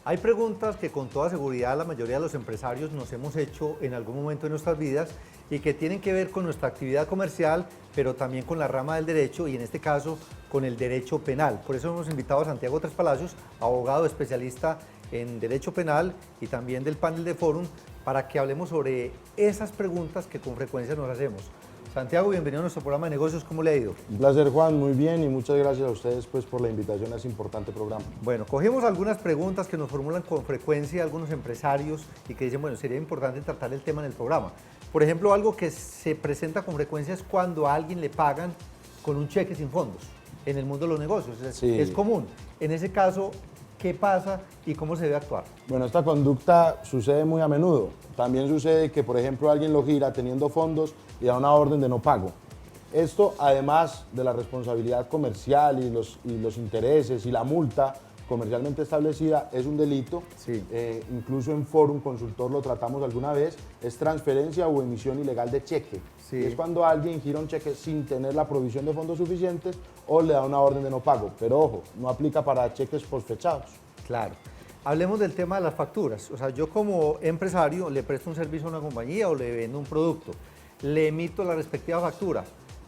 Hay preguntas que con toda seguridad la mayoría de los empresarios nos hemos hecho en algún momento de nuestras vidas y que tienen que ver con nuestra actividad comercial, pero también con la rama del derecho y en este caso con el derecho penal. Por eso hemos invitado a Santiago Tres Palacios, abogado especialista en derecho penal y también del panel de Fórum, para que hablemos sobre esas preguntas que con frecuencia nos hacemos. Santiago, bienvenido a nuestro programa de negocios, ¿cómo le ha ido? Un placer, Juan, muy bien, y muchas gracias a ustedes pues, por la invitación a este importante programa. Bueno, cogimos algunas preguntas que nos formulan con frecuencia algunos empresarios y que dicen, bueno, sería importante tratar el tema en el programa. Por ejemplo, algo que se presenta con frecuencia es cuando a alguien le pagan con un cheque sin fondos en el mundo de los negocios. Es común. En ese caso, ¿qué pasa y cómo se debe actuar? Bueno, esta conducta sucede muy a menudo. También sucede que, por ejemplo, alguien lo gira teniendo fondos y da una orden de no pago. Esto, además de la responsabilidad comercial y los intereses y la multa comercialmente establecida, es un delito. Sí. Incluso en Fórum Consultor lo tratamos alguna vez, es transferencia o emisión ilegal de cheque. Sí. Es cuando alguien gira un cheque sin tener la provisión de fondos suficientes o le da una orden de no pago. Pero ojo, no aplica para cheques posfechados. Claro. Hablemos del tema de las facturas. O sea, yo como empresario le presto un servicio a una compañía o le vendo un producto, le emito la respectiva factura,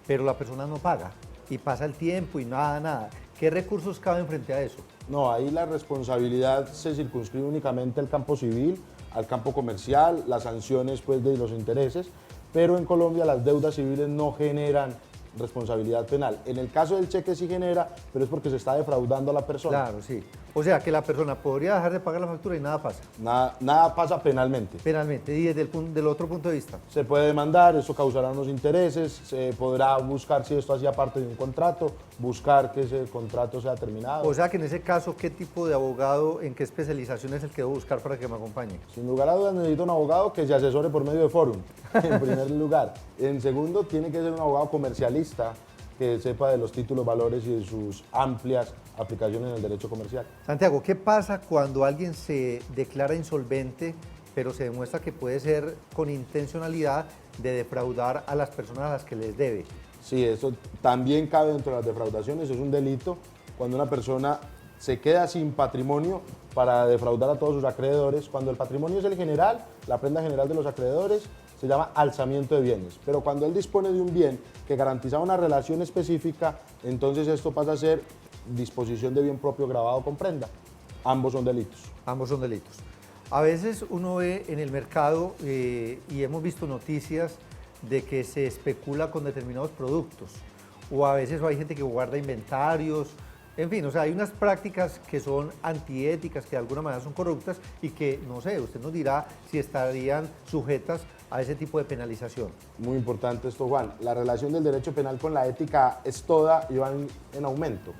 pero la persona no paga y pasa el tiempo y nada. ¿Qué recursos caben frente a eso? No, ahí la responsabilidad se circunscribe únicamente al campo civil, al campo comercial, las sanciones pues, de los intereses, pero en Colombia las deudas civiles no generan responsabilidad penal. En el caso del cheque sí genera, pero es porque se está defraudando a la persona. Claro, sí. O sea, que la persona podría dejar de pagar la factura y nada pasa. Nada pasa penalmente. Penalmente, y desde del otro punto de vista. Se puede demandar, eso causará unos intereses, se podrá buscar si esto hacía parte de un contrato, buscar que ese contrato sea terminado. O sea, que en ese caso, ¿qué tipo de abogado, en qué especialización es el que debo buscar para que me acompañe? Sin lugar a dudas necesito un abogado que se asesore por medio de Fórum, en primer lugar. En segundo, tiene que ser un abogado comercialista que sepa de los títulos, valores y de sus amplias aplicaciones en el derecho comercial. Santiago, ¿qué pasa cuando alguien se declara insolvente, pero se demuestra que puede ser con intencionalidad de defraudar a las personas a las que les debe? Sí, eso también cabe dentro de las defraudaciones, es un delito cuando una persona se queda sin patrimonio para defraudar a todos sus acreedores. Cuando el patrimonio es el general, la prenda general de los acreedores, se llama alzamiento de bienes. Pero cuando él dispone de un bien que garantiza una relación específica, entonces esto pasa a ser disposición de bien propio gravado con prenda. Ambos son delitos. Ambos son delitos. A veces uno ve en el mercado y hemos visto noticias de que se especula con determinados productos, o a veces hay gente que guarda inventarios. En fin, o sea, hay unas prácticas que son antiéticas, que de alguna manera son corruptas y que, no sé, usted nos dirá si estarían sujetas a ese tipo de penalización. Muy importante esto, Juan. La relación del derecho penal con la ética es toda y va en aumento.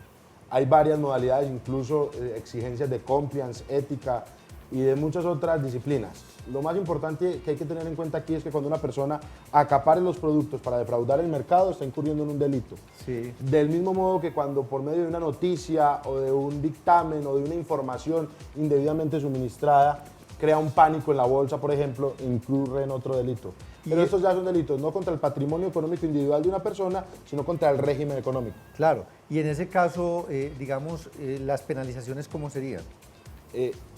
Hay varias modalidades, incluso exigencias de compliance, ética y de muchas otras disciplinas. Lo más importante que hay que tener en cuenta aquí es que cuando una persona acapare los productos para defraudar el mercado, está incurriendo en un delito. Sí. Del mismo modo que cuando por medio de una noticia o de un dictamen o de una información indebidamente suministrada, crea un pánico en la bolsa, por ejemplo, incurre en otro delito. Pero estos ya son delitos no contra el patrimonio económico individual de una persona, sino contra el régimen económico. Claro, y en ese caso, digamos, las penalizaciones, ¿cómo serían?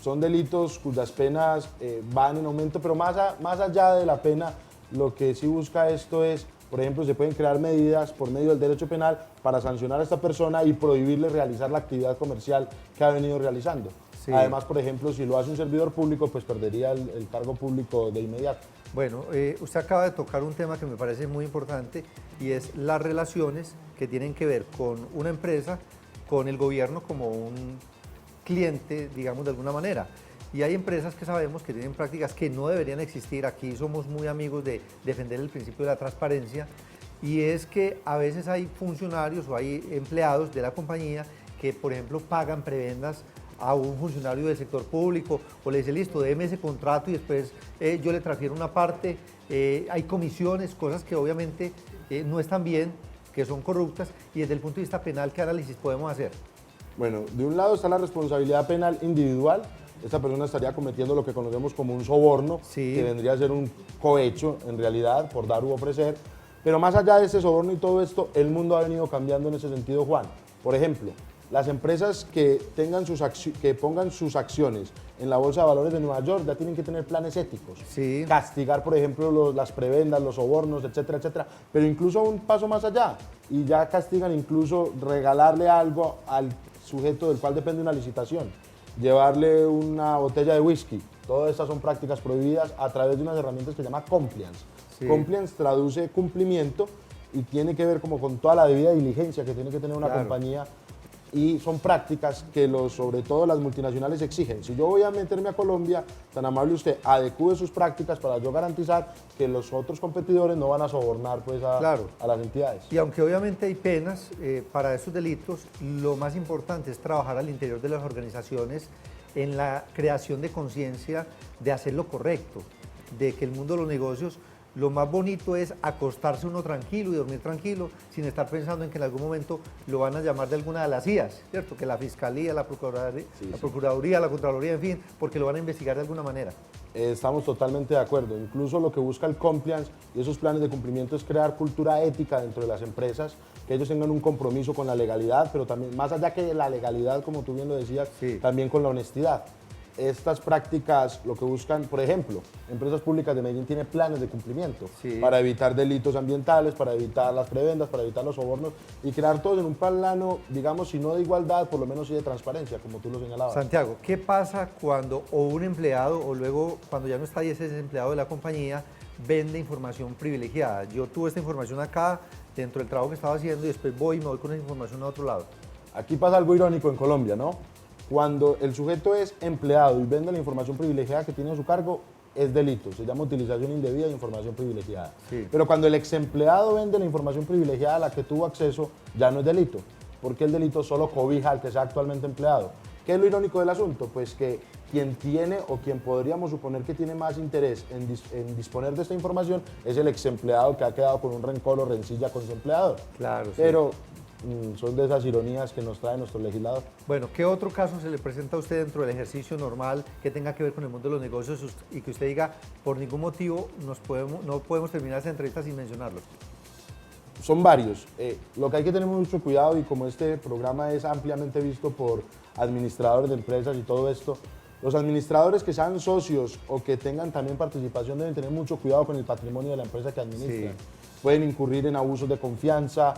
Son delitos cuyas penas van en aumento, pero más allá de la pena, lo que sí busca esto es, por ejemplo, se pueden crear medidas por medio del derecho penal para sancionar a esta persona y prohibirle realizar la actividad comercial que ha venido realizando. Sí. Además, por ejemplo, si lo hace un servidor público, pues perdería el cargo público de inmediato. Bueno, usted acaba de tocar un tema que me parece muy importante y es las relaciones que tienen que ver con una empresa, con el gobierno como un cliente, digamos, de alguna manera. Y hay empresas que sabemos que tienen prácticas que no deberían existir. Aquí somos muy amigos de defender el principio de la transparencia, y es que a veces hay funcionarios o hay empleados de la compañía que, por ejemplo, pagan prebendas a un funcionario del sector público o le dice, listo, déme ese contrato y después yo le transfiero una parte. Hay comisiones, cosas que obviamente no están bien, que son corruptas, y desde el punto de vista penal, ¿qué análisis podemos hacer? Bueno, de un lado está la responsabilidad penal individual. Esta persona estaría cometiendo lo que conocemos como un soborno, sí, que vendría a ser un cohecho, en realidad, por dar u ofrecer. Pero más allá de ese soborno y todo esto, el mundo ha venido cambiando en ese sentido, Juan. Por ejemplo, Las empresas que, que pongan sus acciones en la Bolsa de Valores de Nueva York ya tienen que tener planes éticos. Sí. Castigar, por ejemplo, las prebendas, los sobornos, etcétera, etcétera. Pero incluso un paso más allá. Y ya castigan incluso regalarle algo al sujeto del cual depende una licitación. Llevarle una botella de whisky. Todas estas son prácticas prohibidas a través de unas herramientas que se llama compliance. Sí. Compliance traduce cumplimiento y tiene que ver como con toda la debida diligencia que tiene que tener una compañía, y son prácticas que sobre todo las multinacionales exigen. Si yo voy a meterme a Colombia, tan amable usted, adecúe sus prácticas para yo garantizar que los otros competidores no van a sobornar pues a las entidades. Y aunque obviamente hay penas para esos delitos, lo más importante es trabajar al interior de las organizaciones en la creación de conciencia de hacer lo correcto, de que el mundo de los negocios, lo más bonito es acostarse uno tranquilo y dormir tranquilo sin estar pensando en que en algún momento lo van a llamar de alguna de las IAS, ¿cierto? Que la Fiscalía, la Procuraduría, la Contraloría, en fin, porque lo van a investigar de alguna manera. Estamos totalmente de acuerdo. Incluso lo que busca el compliance y esos planes de cumplimiento es crear cultura ética dentro de las empresas, que ellos tengan un compromiso con la legalidad, pero también, más allá que la legalidad, como tú bien lo decías, también con la honestidad. Estas prácticas lo que buscan, por ejemplo, Empresas Públicas de Medellín tiene planes de cumplimiento para evitar delitos ambientales, para evitar las prebendas, para evitar los sobornos y crear todos en un plano, digamos, si no de igualdad, por lo menos sí de transparencia, como tú lo señalabas. Santiago, ¿qué pasa cuando un empleado o luego cuando ya no está y ese es empleado de la compañía vende información privilegiada? Yo tuve esta información acá dentro del trabajo que estaba haciendo y después voy y me voy con esa información a otro lado. Aquí pasa algo irónico en Colombia, ¿no? Cuando el sujeto es empleado y vende la información privilegiada que tiene a su cargo, es delito, se llama utilización indebida de información privilegiada. Pero cuando el ex empleado vende la información privilegiada a la que tuvo acceso, ya no es delito, porque el delito solo cobija al que sea actualmente empleado. ¿Qué es lo irónico del asunto? Pues que quien tiene o quien podríamos suponer que tiene más interés en disponer de esta información es el ex empleado que ha quedado con un rencor o rencilla con su empleador. Claro, pero son de esas ironías que nos trae nuestro legislador. Bueno, ¿qué otro caso se le presenta a usted dentro del ejercicio normal que tenga que ver con el mundo de los negocios y que usted diga, por ningún motivo no podemos terminar esta entrevista sin mencionarlo? Son varios. Lo que hay que tener mucho cuidado, y como este programa es ampliamente visto por administradores de empresas y todo esto, los administradores que sean socios o que tengan también participación deben tener mucho cuidado con el patrimonio de la empresa que administran. Pueden incurrir en abusos de confianza,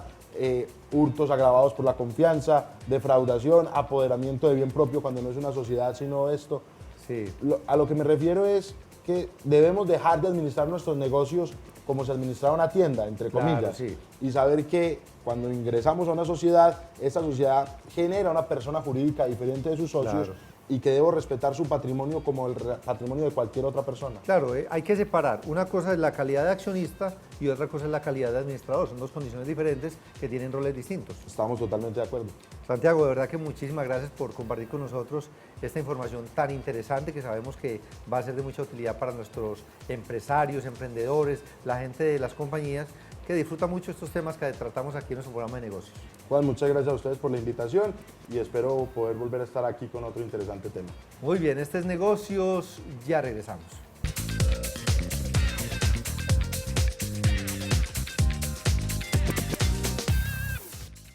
hurtos agravados por la confianza, defraudación, apoderamiento de bien propio cuando no es una sociedad sino esto. A lo que me refiero es que debemos dejar de administrar nuestros negocios como se administrara una tienda, entre comillas, y saber que cuando ingresamos a una sociedad, esa sociedad genera una persona jurídica diferente de sus socios, y que debo respetar su patrimonio como el patrimonio de cualquier otra persona. Claro, hay que separar. Una cosa es la calidad de accionista y otra cosa es la calidad de administrador. Son dos condiciones diferentes que tienen roles distintos. Estamos totalmente de acuerdo. Santiago, de verdad que muchísimas gracias por compartir con nosotros esta información tan interesante que sabemos que va a ser de mucha utilidad para nuestros empresarios, emprendedores, la gente de las compañías que disfruta mucho estos temas que tratamos aquí en nuestro programa de negocios. Juan, muchas gracias a ustedes por la invitación y espero poder volver a estar aquí con otro interesante tema. Muy bien, este es Negocios, ya regresamos.